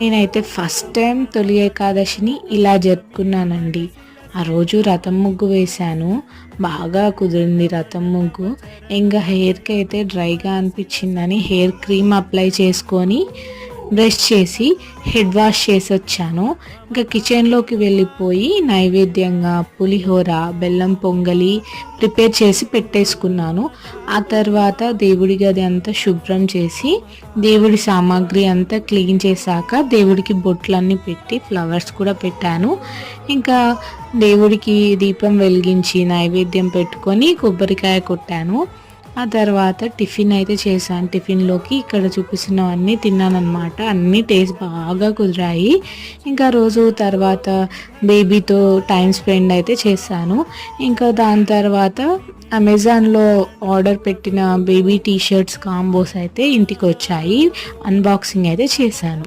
నేనైతే first time తొలి ఏకాదశిని ఇలా జరుపుకున్నానండి. ఆ రోజు రథం ముగ్గు వేశాను. బాగా కుదిరింది రథం ముగ్గు. ఇంకా హెయిర్‌కి అయితే డ్రైగా అనిపించిందని హెయిర్ క్రీమ్ అప్లై చేసుకొని బ్రష్ చేసి హెడ్ వాష్ చేసొచ్చాను. ఇంకా కిచెన్‌లోకి వెళ్ళిపోయి నైవేద్యంగా పులిహోర, బెల్లం పొంగలి ప్రిపేర్ చేసి పెట్టేసుకున్నాను. ఆ తర్వాత దేవుడి గది అంతా శుభ్రం చేసి, దేవుడి సామాగ్రి అంతా క్లీన్ చేశాక దేవుడికి బొట్లన్నీ పెట్టి ఫ్లవర్స్ కూడా పెట్టాను. ఇంకా దేవుడికి దీపం వెలిగించి నైవేద్యం పెట్టుకొని కొబ్బరికాయ కొట్టాను. ఆ తర్వాత టిఫిన్ అయితే చేశాను. టిఫిన్‌లోకి ఇక్కడ చూపిస్తున్నవన్నీ తిన్నాననమాట. అన్నీ టేస్ట్ బాగా కుదిరాయి. ఇంకా రోజు తర్వాత బేబీతో టైం స్పెండ్ అయితే చేశాను. ఇంకా దాని తర్వాత అమెజాన్‌లో ఆర్డర్ పెట్టిన బేబీ టీ షర్ట్స్ కాంబోస్ అయితే ఇంటికొచ్చాయి. అన్బాక్సింగ్ అయితే చేశాను.